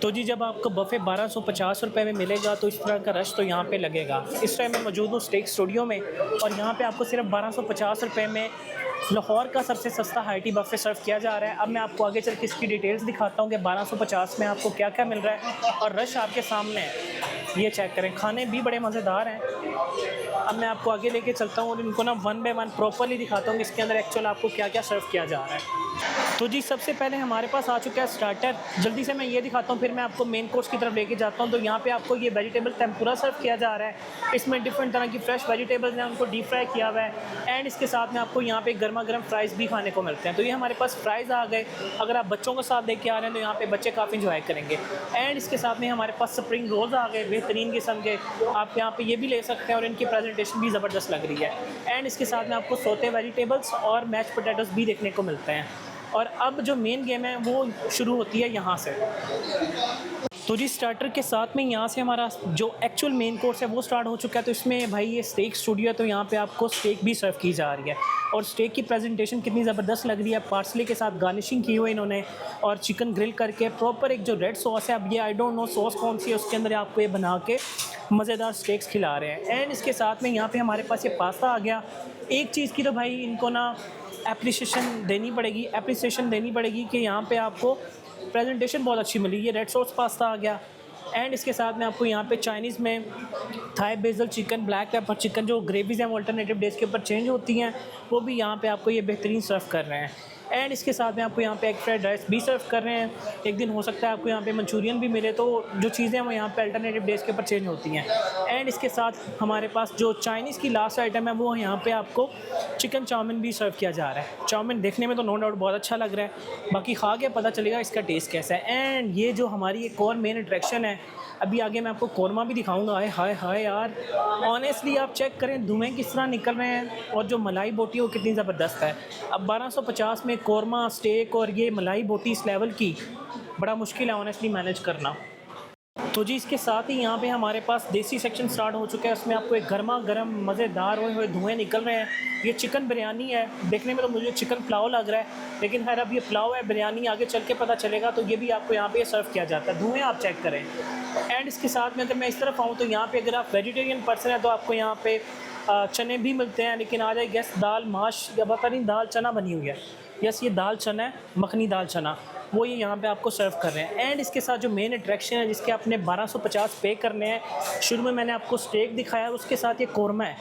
तो जी जब आपको बफ़े 1250 रुपये में मिलेगा तो इस तरह का रश तो यहाँ पे लगेगा। इस टाइम मैं मौजूद हूँ स्टेक स्टूडियो में और यहाँ पे आपको सिर्फ 1250 रुपये में लाहौर का सबसे सस्ता हाई टी बफ़े सर्व किया जा रहा है। अब मैं आपको आगे चल के इसकी डिटेल्स दिखाता हूँ कि 1250 में आपको क्या क्या मिल रहा है और रश आपके सामने है। ये चेक करें, खाने भी बड़े मज़ेदार हैं। अब मैं आपको आगे लेके चलता हूँ और इनको ना वन बाय वन प्रॉपरली दिखाता हूँ कि इसके अंदर एक्चुअल आपको क्या क्या सर्व किया जा रहा है। तो जी सबसे पहले हमारे पास आ चुका है स्टार्टर। जल्दी से मैं ये दिखाता हूँ, फिर मैं आपको मेन कोर्स की तरफ लेके जाता हूँ। तो यहाँ पे आपको ये वेजिटेबल टेम्पुरा सर्व किया जा रहा है। इसमें डिफरेंट तरह की फ्रेश वेजिटेबल्स हैं, उनको डीप फ्राई किया हुआ है एंड इसके साथ में आपको यहाँ पे गर्मा गर्म फ्राइज़ भी खाने को मिलते हैं। तो ये हमारे पास फ्राइज़ आ गए। अगर आप बच्चों के साथ लेके आ रहे हैं तो यहाँ पे बच्चे काफ़ी इंजॉय करेंगे। एंड इसके साथ में हमारे पास स्प्रिंग रोल्स आ गए बेहतरीन किस्म के। आप यहाँ पे ये भी ले सकते हैं और इनकी प्रेजेंटेशन भी ज़बरदस्त लग रही है। एंड इसके साथ में आपको सोते वेजिटेबल्स और मैश पोटैटोज़ भी देखने को मिलते हैं। और अब जो मेन गेम है वो शुरू होती है यहाँ से। तो जी स्टार्टर के साथ में यहाँ से हमारा जो एक्चुअल मेन कोर्स है वो स्टार्ट हो चुका है। तो इसमें भाई ये स्टेक स्टूडियो है, तो यहाँ पे आपको स्टेक भी सर्व की जा रही है और स्टेक की प्रेजेंटेशन कितनी ज़बरदस्त लग रही है। पार्सले के साथ गार्निशिंग की हुई इन्होंने और चिकन ग्रिल करके प्रॉपर एक जो रेड सॉस है, अब ये आई डोंट नो सॉस कौन सी है, उसके अंदर आपको ये बना के मज़ेदार स्टेक्स खिला रहे हैं। एंड इसके साथ में यहाँ पे हमारे पास ये पास्ता आ गया। एक चीज़ की तो भाई इनको ना एप्रिसिएशन देनी पड़ेगी कि यहाँ पे आपको प्रेजेंटेशन बहुत अच्छी मिली। ये रेड सॉस पास्ता आ गया। एंड इसके साथ में आपको यहाँ पे चाइनीज़ में Thai basil chicken, black pepper chicken, जो ग्रेवीज़ हैं वो अल्टरनेटिव डेज के ऊपर चेंज होती हैं, वो भी यहाँ पे आपको ये बेहतरीन सर्व कर रहे हैं। एंड इसके साथ में आपको यहाँ पे एग फ्राइड राइस भी सर्व कर रहे हैं। एक दिन हो सकता है आपको यहाँ पे मंचूरियन भी मिले, तो जो चीज़ें हैं वो यहाँ पे अल्टरनेटिव डेज के ऊपर चेंज होती हैं। एंड इसके साथ हमारे पास जो चाइनीज़ की लास्ट आइटम है वो यहाँ पे आपको चिकन चाउमिन भी सर्व किया जा रहा है। चाउमिन देखने में तो नो डाउट बहुत अच्छा लग रहा है, बाकी खा के पता चलेगा इसका टेस्ट कैसा है। एंड ये जो हमारी एक और मेन अट्रैक्शन है, अभी आगे मैं आपको कौरमा भी दिखाऊंगा। हाय हाय यार, ऑनेस्टली आप चेक करें धुएँ किस तरह निकल रहे हैं और जो मलाई बोटी है वो कितनी ज़बरदस्त है। अब 1250 में कौरमा, स्टेक और ये मलाई बोटी इस लेवल की बड़ा मुश्किल है ऑनेस्टली मैनेज करना। तो जी इसके साथ ही यहाँ पे हमारे पास देसी सेक्शन स्टार्ट हो चुका है। उसमें आपको एक गर्मा गर्म मज़ेदार हुए धुएँ निकल रहे हैं। ये चिकन बिरयानी है, देखने में तो मुझे चिकन पुलाव लग रहा है, लेकिन खैर अब ये पुलाव है, बिरयानी आगे चल के पता चलेगा। तो ये भी आपको यहाँ पे सर्व किया जाता है। धुएँ आप चेक करें। एंड इसके साथ में अगर मैं इस तरफ आऊँ तो यहाँ पे अगर आप वेजिटेरियन पर्सन है तो आपको यहाँ पे चने भी मिलते हैं, लेकिन आ जाए गेस्ट दाल माश या पता नहीं दाल चना बनी हुई है। यस, ये दाल चना है, मखनी दाल चना, वो ये यहाँ पे आपको सर्व कर रहे हैं। एंड इसके साथ जो मेन अट्रैक्शन है जिसके आपने 1250 पे करने हैं, शुरू में मैंने आपको स्टेक दिखाया, उसके साथ ये कौरमा है।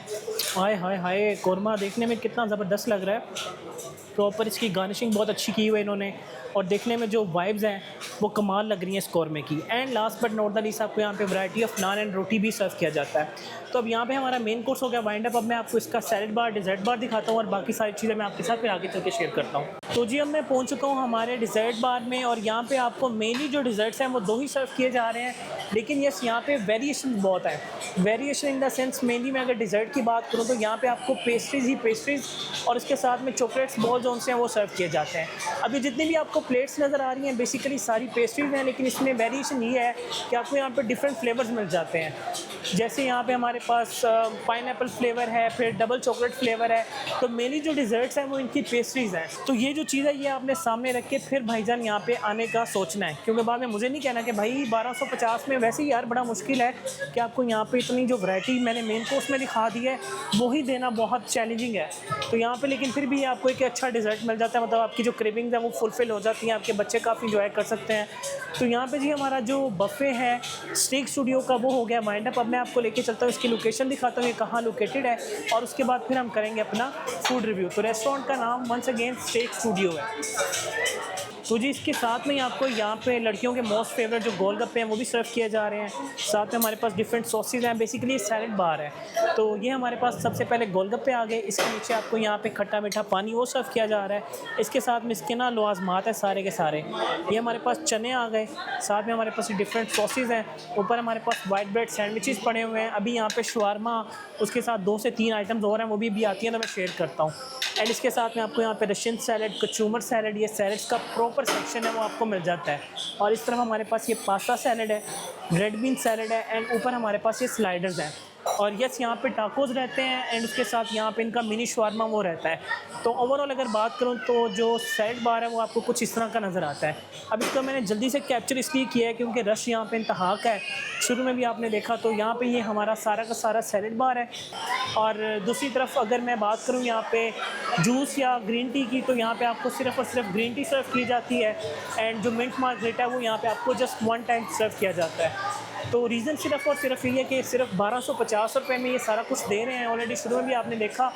हाय हाय हाय, कौरमा देखने में कितना ज़बरदस्त लग रहा है। प्रॉपर इसकी गार्निशिंग बहुत अच्छी की हुई है इन्होंने और देखने में जो वाइब्स हैं वो कमाल लग रही हैं इस कौरमे की। And last but not the least आपको यहाँ पे वैरायटी ऑफ नान एंड रोटी भी सर्व किया जाता है। तो अब यहाँ पे हमारा मेन कोर्स हो गया वाइंड अप। अब मैं आपको इसका सैलेड बार, डिज़र्ट बार दिखाता हूँ और बाकी सारी चीज़ें मैं आपके साथ फिर आगे चल के शेयर करता हूँ। तो जी अब मैं पहुँच चुका हूँ हमारे डिज़र्ट बार में और यहाँ पे आपको मेनली जो डिज़र्ट्स हैं वो 2 ही सर्व किए जा रहे हैं, लेकिन यस यहाँ पे वेरिएशन बहुत है। Variation in the sense mainly मैं अगर डिज़र्ट की बात करूँ तो यहाँ पे आपको पेस्ट्रीज़ और इसके साथ में चॉकलेट्स बॉल जो हैं वो सर्व किए जाते हैं। अभी जितनी भी आपको प्लेट्स नज़र आ रही हैं बेसिकली सारी पेस्ट्रीज़ हैं, लेकिन इसमें वेरिएशन ये है कि आपको यहाँ पे डिफरेंट फ्लेवर्स मिल जाते हैं। जैसे यहाँ पे हमारे पास पाइनएप्पल फ्लेवर है, फिर डबल चॉकलेट फ्लेवर है। तो मेनली जो डिज़र्ट्स हैं वो इनकी पेस्ट्रीज़ हैं। तो ये जो चीज़ है ये आपने सामने रख के फिर भाईजान यहाँ पे आने का सोचना है, क्योंकि बाद में मुझे नहीं कहना कि भाई 1250 में वैसे ही यार बड़ा मुश्किल है कि आपको यहाँ पे इतनी जो वैरायटी मैंने मेन कोर्स में दिखा दी है वही देना बहुत चैलेंजिंग है। तो यहाँ पे लेकिन फिर भी आपको एक अच्छा डिज़र्ट मिल जाता है, मतलब आपकी जो क्रेविंग्स हैं वो फुलफ़िल हो जाती हैं, आपके बच्चे काफ़ी इंजॉय कर सकते हैं। तो यहाँ पे जी हमारा जो बफ़े है स्टेक स्टूडियो का वो हो गया वाइंड अप। अब मैं आपको लेके चलता हूँ, इसकी लोकेशन दिखाता हूँ ये कहाँ लोकेटेड है और उसके बाद फिर हम करेंगे अपना फूड रिव्यू। तो रेस्टोरेंट का नाम वंस अगेन स्टेक स्टूडियो है। तो जी इसके साथ में आपको यहाँ पे लड़कियों के मोस्ट फेवरेट जो गोलगप्पे हैं वो भी सर्व किए जा रहे हैं। साथ में हमारे पास डिफरेंट सॉसेज हैं, बेसिकली सैलेड बार है। तो ये हमारे पास सबसे पहले गोलगप्पे आ गए, इसके नीचे आपको यहाँ पे खट्टा मीठा पानी वो सर्व किया जा रहा है। इसके साथ में इसके ना लवाजमात है सारे के सारे। ये हमारे पास चने आ गए, साथ में हमारे पास डिफरेंट सॉसेज हैं, ऊपर हमारे पास वाइट ब्रेड सैंडविचेस पड़े हुए हैं। अभी यहाँ पे शवारमा, उसके साथ 2 से 3 आइटम्स और हैं, वो भी आती हैं तो मैं शेयर करता हूँ। एंड इसके साथ में आपको यहाँ पे रशियन सैलड, कचूमर सैलड, ये सैलड्स का प्रॉपर सेक्शन है वो आपको मिल जाता है। और इस तरफ हमारे पास ये पास्ता सैलड है, रेड बीन सैलड है एंड ऊपर हमारे पास ये स्लाइडर्स हैं। और यस यहाँ पे टाकोस रहते हैं एंड उसके साथ यहाँ पे इनका मिनी शवारमा वो रहता है। तो ओवरऑल अगर बात करूँ तो जो सैलड बार है वो आपको कुछ इस तरह का नज़र आता है। अब इसको मैंने जल्दी से कैप्चर इसलिए किया है क्योंकि रश यहाँ पे इंतहा का है। शुरू में भी आपने देखा तो यहाँ पे ये हमारा सारा का सारा सैलड बार है। और दूसरी तरफ अगर मैं बात करूँ यहाँ पे जूस या ग्रीन टी की, तो यहाँ पे आपको सिर्फ़ और सिर्फ ग्रीन टी सर्व की जाती है एंड जो मिंट मार्गरेटा है वो यहाँ पे आपको जस्ट 1 टाइम सर्व किया जाता है। तो रीज़न सिर्फ़ और सिर्फ ये है कि सिर्फ 1250 रुपये में ये सारा कुछ दे रहे हैं। ऑलरेडी शुरू में भी आपने देखा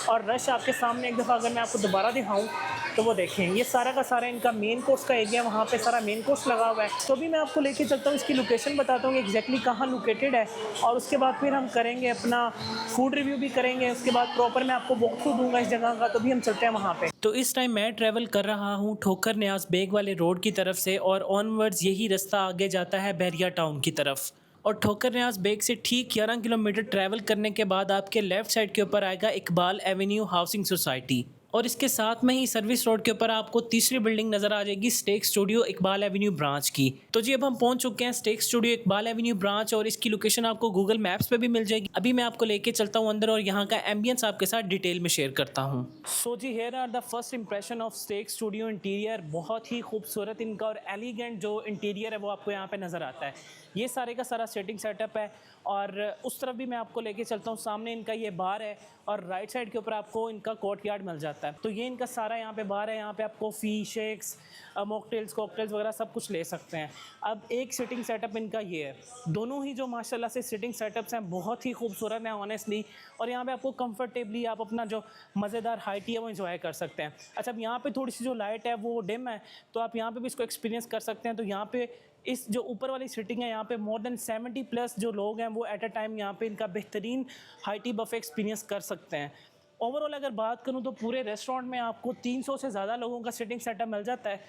और रश आपके सामने एक दफ़ा अगर मैं आपको दोबारा दिखाऊं तो वो देखें, ये सारा का सारा इनका मेन कोर्स का एरिया, वहाँ पे सारा मेन कोर्स लगा हुआ है। तो अभी मैं आपको लेके चलता हूँ, इसकी लोकेशन बताता हूँ कि एग्जैक्टली कहाँ लोकेटेड है और उसके बाद फिर हम करेंगे अपना फूड रिव्यू भी करेंगे। उसके बाद प्रॉपर मैं आपको वॉक थ्रू दूँगा इस जगह का, तो भी हम चलते हैं वहाँ पर। तो इस टाइम मैं ट्रैवल कर रहा हूँ ठोकर न्याज बेग वाले रोड की तरफ से और ऑनवर्ड्स यही रास्ता आगे जाता है बहरिया टाउन की तरफ। और ठोकर न्याज बेग से ठीक 11 किलोमीटर ट्रैवल करने के बाद आपके लेफ़्ट साइड के ऊपर आएगा इकबाल एवेन्यू हाउसिंग सोसाइटी और इसके साथ में ही सर्विस रोड के ऊपर आपको तीसरी बिल्डिंग नज़र आ जाएगी steak studio Iqbal avenue branch की। तो जी अब हम पहुंच चुके हैं steak studio Iqbal avenue branch और इसकी लोकेशन आपको गूगल मैप्स पे भी मिल जाएगी। अभी मैं आपको लेके चलता हूं अंदर और यहाँ का एम्बियंस आपके साथ डिटेल में शेयर करता हूँ। सो जी here are the first impression of stake studio interior. बहुत ही खूबसूरत इनका और एलिगेंट जो इंटीरियर है वो आपको यहाँ पे नज़र आता है। ये सारे का सारा सेटिंग सेटअप है और उस तरफ भी मैं आपको लेके चलता हूँ। सामने इनका ये बार है और राइट साइड के ऊपर आपको इनका कोर्ट यार्ड मिल जाता है। तो ये इनका सारा यहाँ पे बार है। यहाँ पे आप कॉफ़ी, शेक्स, मॉकटेल्स, कॉकटेल्स वगैरह सब कुछ ले सकते हैं। अब एक सिटिंग सेटअप इनका ये है। दोनों ही जो माशाल्लाह से सिटिंग सेटअप्स हैं बहुत ही खूबसूरत हैं ऑनेस्टली। और यहाँ पे आपको कंफर्टेबली आप अपना जो मज़ेदार हाई टी है वो इंजॉय कर सकते हैं। अच्छा, अब यहाँ पे थोड़ी सी जो लाइट है वो डिम है, तो आप यहाँ पे भी इसको एक्सपीरियंस कर सकते हैं। तो यहाँ पे इस जो ऊपर वाली सीटिंग है यहाँ पे मोर देन 70+ जो लोग हैं वो एट अ टाइम यहाँ पे इनका बेहतरीन हाई टी बफे एक्सपीरियंस कर सकते हैं। ओवरऑल अगर बात करूँ तो पूरे रेस्टोरेंट में आपको 300 से ज़्यादा लोगों का सिटिंग सेटअप मिल जाता है।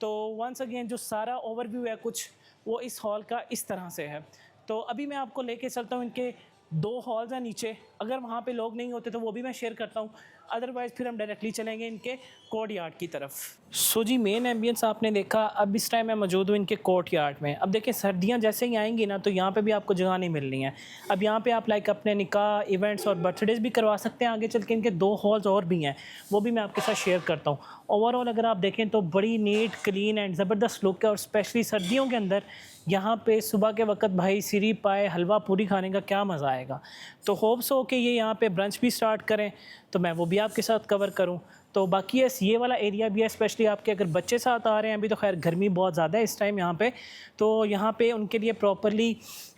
तो वंस अगेन जो सारा ओवरव्यू है कुछ वो इस हॉल का इस तरह से है। तो अभी मैं आपको लेके चलता हूँ, इनके 2 हॉल्स हैं नीचे, अगर वहाँ पे लोग नहीं होते तो वो भी मैं शेयर करता हूँ। अदरवाइज़ फिर हम डायरेक्टली चलेंगे इनके कोर्ट यार्ड की तरफ। सो जी मेन एम्बियंस आपने देखा। अब इस टाइम मैं मौजूद हूँ इनके कोर्ट यार्ड में। अब देखिए सर्दियाँ जैसे ही आएंगी ना तो यहाँ पे भी आपको जगह नहीं मिलनी है। अब यहाँ पे आप लाइक अपने निकाह, इवेंट्स और बर्थडेज भी करवा सकते हैं। आगे चल के इनके 2 हॉल्स और भी हैं, वो भी मैं आपके साथ शेयर करता हूँ। ओवरऑल अगर आप देखें तो बड़ी नीट, क्लीन एंड ज़बरदस्त लुक है और स्पेशली सर्दियों के अंदर यहाँ पे सुबह के वक्त भाई सिरी पाए हलवा पूरी खाने का क्या मज़ा आएगा। तो होप्स हो कि ये यहाँ पे ब्रंच भी स्टार्ट करें तो मैं वो भी आपके साथ कवर करूँ। तो बाकी ये वाला एरिया भी है, स्पेशली आपके अगर बच्चे साथ आ रहे हैं। अभी तो खैर गर्मी बहुत ज़्यादा है इस टाइम यहाँ पे, तो यहाँ पे उनके लिए प्रॉपरली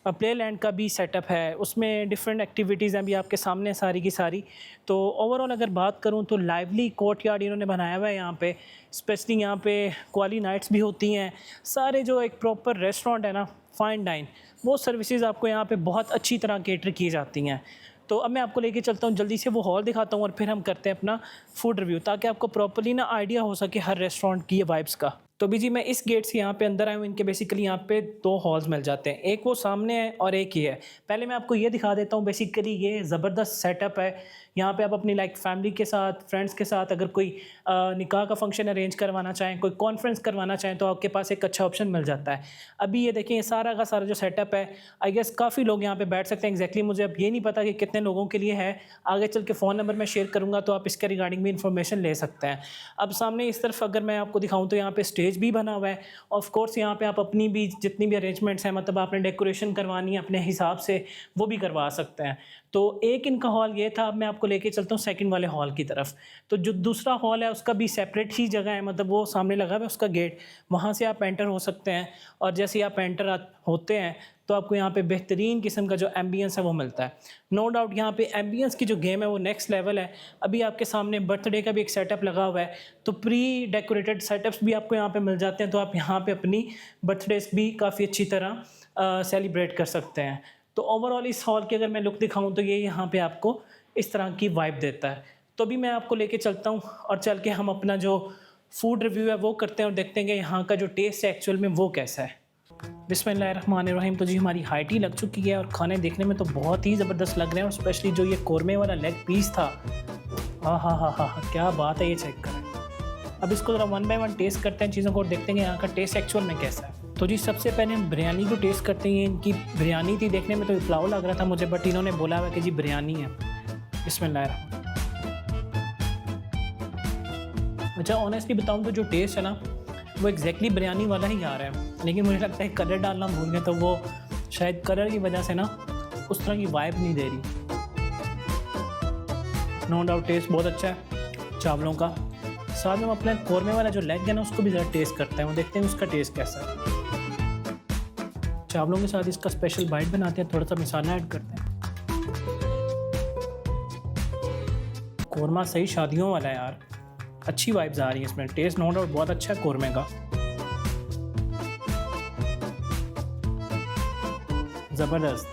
प्ले लैंड का भी सेटअप है। उसमें डिफरेंट एक्टिविटीज़ हैं भी आपके सामने सारी की सारी। तो ओवरऑल अगर बात करूँ तो लाइवली कोर्ट यार्ड इन्होंने बनाया हुआ है यहाँ पे। स्पेशली यहाँ पे क्वाली नाइट्स भी होती हैं। सारे जो एक प्रॉपर रेस्टोरेंट है ना, फाइन डाइन, वो सर्विसेज आपको यहाँ पे बहुत अच्छी तरह केटर की जाती हैं। तो अब मैं आपको लेके चलता हूँ, जल्दी से वो हॉल दिखाता हूँ और फिर हम करते हैं अपना फूड रिव्यू, ताकि आपको प्रॉपर्ली ना आइडिया हो सके हर रेस्टोरेंट की वाइब्स का। तो भी जी मैं इस गेट से यहाँ पे अंदर आया हूँ। इनके बेसिकली यहाँ पे 2 हॉल्स मिल जाते हैं, एक वो सामने है और एक ये है। पहले मैं आपको ये दिखा देता हूँ। बेसिकली ये ज़बरदस्त सेटअप है। यहाँ पे आप अपनी लाइक फैमिली के साथ, फ्रेंड्स के साथ अगर कोई निकाह का फंक्शन अरेंज करवाना चाहें, कोई कॉन्फ्रेंस करवाना चाहें तो आपके पास एक अच्छा ऑप्शन मिल जाता है। अभी ये देखें, ये सारा का सारा जो सेटअप है, आई गेस काफ़ी लोग यहाँ पे बैठ सकते हैं। एग्जैक्टली मुझे अब ये नहीं पता कि कितने लोगों के लिए है। आगे चल के फ़ोन नंबर मैं शेयर करूँगा तो आप इसके रिगार्डिंग भी इन्फॉर्मेशन ले सकते हैं। अब सामने इस तरफ अगर मैं आपको दिखाऊँ तो यहाँ पर स्टेज भी बना हुआ है। ऑफ कोर्स यहाँ पे आप अपनी भी जितनी भी अरेंजमेंट्स हैं, मतलब आपने डेकोरेशन करवानी है अपने हिसाब से, वो भी करवा सकते हैं। तो एक इनका हॉल ये था। अब मैं आपको लेके चलता हूँ सेकंड वाले हॉल की तरफ। तो जो दूसरा हॉल है उसका भी सेपरेट ही जगह है, मतलब वो सामने लगा हुआ है उसका गेट, वहाँ से आप एंटर हो सकते हैं। और जैसे ही आप एंटर होते हैं तो आपको यहाँ पे बेहतरीन किस्म का जो एम्बियंस है वो मिलता है। नो डाउट यहाँ पे एम्बियंस की जो गेम है वो नेक्स्ट लेवल है। अभी आपके सामने बर्थडे का भी एक सेटअप लगा हुआ है, तो प्री डेकोरेटेड सेटअप्स भी आपको यहाँ पे मिल जाते हैं। तो आप यहाँ पे अपनी बर्थडेज भी काफ़ी अच्छी तरह सेलिब्रेट कर सकते हैं। तो ओवरऑल इस हॉल की अगर मैं लुक दिखाऊँ तो ये यहाँ पे आपको इस तरह की वाइब देता है। तो अभी मैं आपको लेके चलता हूँ और चल के हम अपना जो फूड रिव्यू है वो करते हैं और देखते हैं कि यहाँ का जो टेस्ट है एक्चुअल में वो कैसा है। बिस्मिल्लाहिर्रहमानिर्रहीम। तो जी हमारी हाई टी लग चुकी है और खाने देखने में तो बहुत ही ज़बरदस्त लग रहे हैं। और स्पेशली जो ये कौरमे वाला लेग पीस था, हाँ, क्या बात है, ये चेक करें। अब इसको ज़रा 1 बाय 1 टेस्ट करते हैं चीज़ों को और देखते हैं कि यहाँ का टेस्ट एक्चुअल में कैसा है। तो जी सबसे पहले हम बिरयानी को टेस्ट करते हैं। इनकी बिरयानी थी, देखने में तो पुलाव लग रहा था मुझे, बट इन्होंने बोला हुआ कि जी बिरयानी है। बिस्मिल्लाह। अच्छा ऑनेस्टली बताऊँ तो जो टेस्ट है ना वो एग्जैक्टली बिरयानी वाला ही आ रहा है, लेकिन मुझे लगता है कलर डालना भूल गए, तो वो शायद कलर की वजह से ना उस तरह की वाइब नहीं दे रही। नो डाउट टेस्ट बहुत अच्छा है चावलों का। साथ में हम अपने कौरमे वाला जो लेग है ना उसको भी ज़रा टेस्ट करते हैं, वो देखते हैं उसका टेस्ट कैसा है। चावलों के साथ इसका स्पेशल बाइट बनाते हैं, थोड़ा सा मसाला ऐड करते हैं। कौरमा सही शादियों वाला है यार, अच्छी वाइब्स आ रही है इसमें। टेस्ट नो डाउट बहुत अच्छा है कौरमे का, ज़बरदस्त।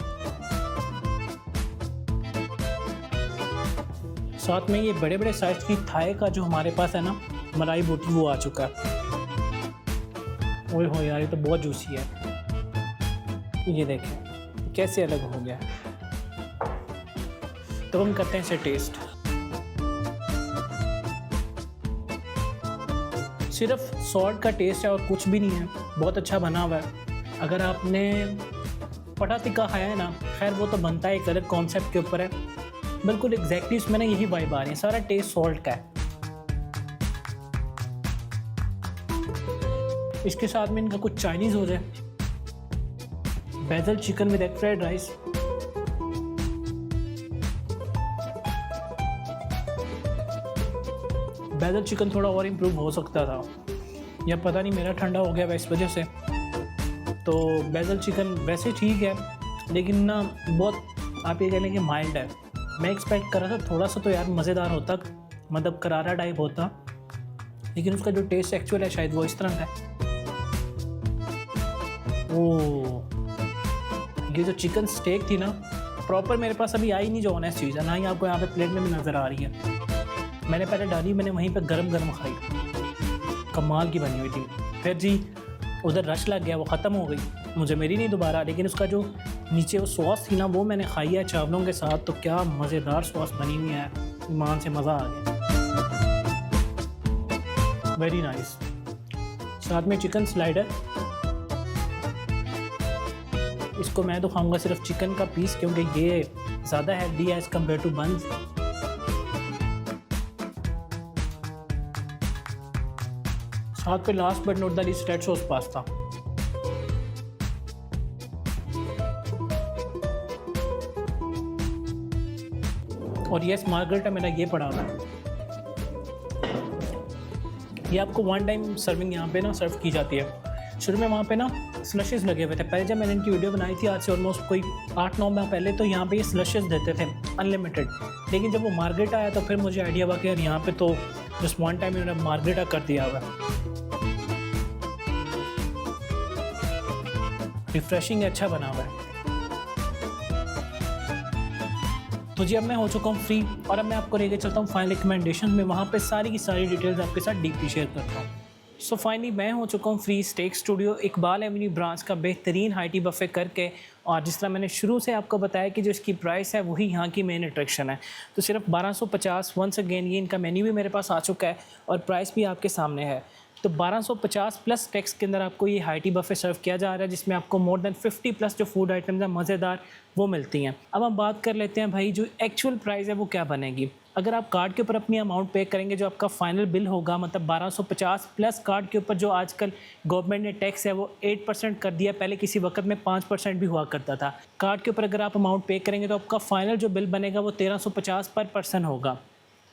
साथ में ये बड़े बड़े साइज की थाई का जो हमारे पास है ना मलाई बोटी वो आ चुका है। ओए हो यार ये तो बहुत जूसी है, ये देखें कैसे अलग हो गया। तो हम करते हैं इसे टेस्ट। सिर्फ सॉल्ट का टेस्ट है और कुछ भी नहीं है, बहुत अच्छा बना हुआ है। अगर आपने पटा टिक्का खाया है ना, खैर वो तो बनता है एक अलग कॉन्सेप्ट के ऊपर है, बिल्कुल एग्जैक्टली इसमें ना यही वाइब आ रही है, सारा टेस्ट सॉल्ट का है। इसके साथ में इनका कुछ चाइनीज़ हो जाए, basil chicken with egg fried rice. Basil chicken थोड़ा और इम्प्रूव हो सकता था, या पता नहीं मेरा ठंडा हो गया इस वजह से। तो बेजल चिकन वैसे ठीक है, लेकिन ना बहुत आप ये कह लें कि माइल्ड है। मैं एक्सपेक्ट कर रहा था थोड़ा सा तो यार मज़ेदार होता, मतलब करारा टाइप होता, लेकिन उसका जो टेस्ट एक्चुअल है शायद वो इस तरह का है। ये जो चिकन स्टेक थी ना प्रॉपर मेरे पास अभी आई नहीं, जो ऑनेस्ट चीज़ है ना ही आपको यहाँ पे प्लेट में भी नज़र आ रही है। मैंने पहले डाली, मैंने वहीं पे गरम गरम खाई, कमाल की बनी हुई थी। फिर जी उधर रश लग गया, वो ख़त्म हो गई, मुझे मेरी नहीं दोबारा। लेकिन उसका जो नीचे वो सॉस थी ना वो मैंने खाई है चावलों के साथ, तो क्या मज़ेदार सॉस बनी हुई है, ईमान से मज़ा आ गया, वेरी नाइस। साथ में चिकन स्लाइडर, इसको मैं तो खाऊंगा सिर्फ चिकन का पीस, क्योंकि ये ज़्यादा हेल्दी है एज़ कम्पेयर टू बंस। साथ पे last but not the least red sauce pasta. और ये मार्गरेटा मेरा ये पड़ा हुआ है, ये आपको वन टाइम सर्विंग यहाँ पे ना सर्व की जाती है। शुरू में वहाँ पे ना स्लशेस लगे हुए थे, पहले जब मैंने इनकी वीडियो बनाई थी आज से ऑलमोस्ट कोई 8-9 माह पहले, तो यहाँ पे ये स्लशेस देते थे अनलिमिटेड। लेकिन जब वो मार्गरेटा आया तो फिर मुझे आइडिया हुआ कि यार यहाँ पे तो जस्ट वन टाइम इन्होंने मार्गरेटा कर दिया हुआ है। रिफ्रेशिंग अच्छा बना हुआ है। तो जी अब मैं हो चुका हूँ फ्री, और अब मैं आपको लेके चलता हूँ फाइनल रिकमेंडेशन में, वहाँ पे सारी की सारी डिटेल्स आपके साथ डीपली शेयर करता हूँ। सो फाइनली मैं हो चुका हूँ free steak studio Iqbal avenue branch का बेहतरीन हाई टी बफे करके। और जिस तरह मैंने शुरू से आपको बताया कि जो इसकी प्राइस है वही यहाँ की मेन अट्रैक्शन है। तो सिर्फ 1250 वंस अगेन, ये इनका मेन्यू भी मेरे पास आ चुका है और प्राइस भी आपके सामने है। तो 1250 प्लस टैक्स के अंदर आपको ये हाई टी बफे सर्व किया जा रहा है, जिसमें आपको मोर देन 50 प्लस जो फूड आइटम्स हैं मज़ेदार वो मिलती हैं। अब हम बात कर लेते हैं भाई जो एक्चुअल प्राइस है वो क्या बनेगी। अगर आप कार्ड के ऊपर अपनी अमाउंट पे करेंगे, जो आपका फाइनल बिल होगा, मतलब 1250 प्लस कार्ड के ऊपर जो आजकल गवर्नमेंट ने टैक्स है वो 8% कर दिया, पहले किसी वक्त में 5% भी हुआ करता था। कार्ड के ऊपर अगर आप अमाउंट पे करेंगे तो आपका फाइनल जो बिल बनेगा वो 1350 पर पर्सन होगा।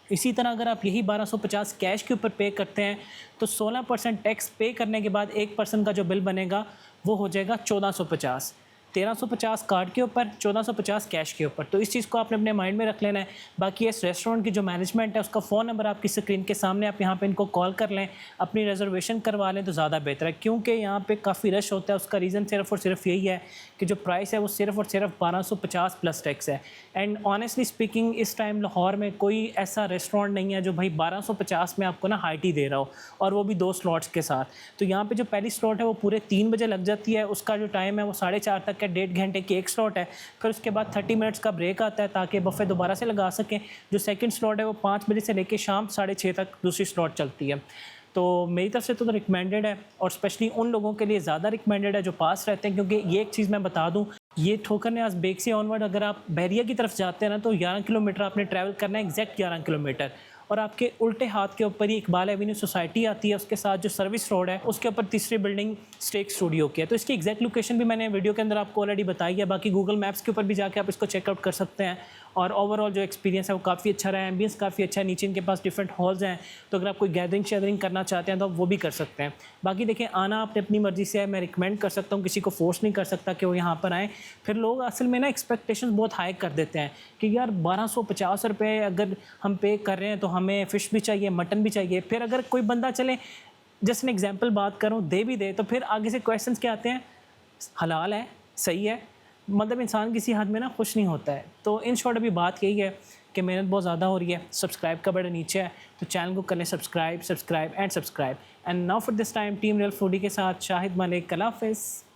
इसी तरह अगर आप यही 1250 कैश के ऊपर पे करते हैं तो 16% टैक्स पे करने के बाद एक पर्सन का जो बिल बनेगा वो हो जाएगा 1450। 1350 कार्ड के ऊपर, 1450 कैश के ऊपर। तो इस चीज़ को आपने अपने माइंड में रख लेना है। बाकी इस रेस्टोरेंट की जो मैनेजमेंट है उसका फ़ोन नंबर आपकी स्क्रीन के सामने, आप यहाँ पे इनको कॉल कर लें, अपनी रिजर्वेशन करवा लें तो ज़्यादा बेहतर है, क्योंकि यहाँ पे काफ़ी रश होता है। उसका रीज़न सिर्फ और सिर्फ यही है कि जो प्राइस है वो सिर्फ और सिर्फ 1250 प्लस टैक्स है। एंड ऑनेस्टली स्पीकिंग इस टाइम लाहौर में कोई ऐसा रेस्टोरेंट नहीं है जो भाई 1250 में आपको ना हाई टी दे रहा हो, और वो भी 2 स्लॉट्स के साथ। तो यहाँ पे जो पहली स्लॉट है वो पूरे 3 बजे लग जाती है, उसका जो टाइम है वो 4:30 तक है, 1.5 घंटे की एक स्लॉट है। फिर उसके बाद 30 मिनट्स का ब्रेक आता है ताकि बफे दोबारा से लगा सकें। जो सेकंड स्लॉट है वो 5 बजे से लेकर शाम 6:30 तक दूसरी स्लॉट चलती है। तो मेरी तरफ से तो रिकमेंडेड है, और स्पेशली उन लोगों के लिए ज़्यादा रिकमेंडेड है जो पास रहते हैं, क्योंकि ये एक चीज़ मैं बता दूँ, ये ठोकर न्याज़ बेग से ऑनवर्ड अगर आप बहरिया की तरफ जाते हैं ना, तो 11 किलोमीटर आपने ट्रैवल करना है, एग्जैक्ट 11 किलोमीटर। और आपके उल्टे हाथ के ऊपर ही इकबाल एवेन्यू सोसाइटी आती है, उसके साथ जो सर्विस रोड है उसके ऊपर तीसरी बिल्डिंग स्टेक स्टूडियो की है। तो इसकी एग्जैक्ट लोकेशन भी मैंने वीडियो के अंदर आपको ऑलरेडी बताई है, बाकी गूगल मैप्स के ऊपर भी जाके आप इसको चेकआउट कर सकते हैं। और ओवरऑल जो एक्सपीरियंस है वो काफ़ी अच्छा रहा है, एम्बियंस काफ़ी अच्छा है, नीचे इनके पास डिफरेंट हॉल्स हैं, तो अगर आप कोई गैदरिंग शैदरिंग करना चाहते हैं तो आप वो भी कर सकते हैं। बाकी देखिए, आना आपने अपनी मर्ज़ी से है, मैं रिकमेंड कर सकता हूँ, किसी को फोर्स नहीं कर सकता कि वो यहाँ पर आएँ। फिर लोग असल में ना एक्सपेक्टेशंस बहुत हाई कर देते हैं कि यार 1250 रुपये अगर हम पे कर रहे हैं तो हमें फ़िश भी चाहिए, मटन भी चाहिए। फिर अगर कोई बंदा चले, जैसे मैं एग्जांपल बात करूँ, दे भी दे, तो फिर आगे से क्वेश्चंस क्या आते हैं, हलाल है, सही है, मतलब इंसान किसी हद में ना खुश नहीं होता है। तो इन शॉर्ट अभी बात यही है कि मेहनत बहुत ज़्यादा हो रही है, सब्सक्राइब का बटन नीचे है, तो चैनल को कर लें subscribe and now for this time team real foodie के साथ शाहिद मलिक, अल्लाह हाफ़िज़।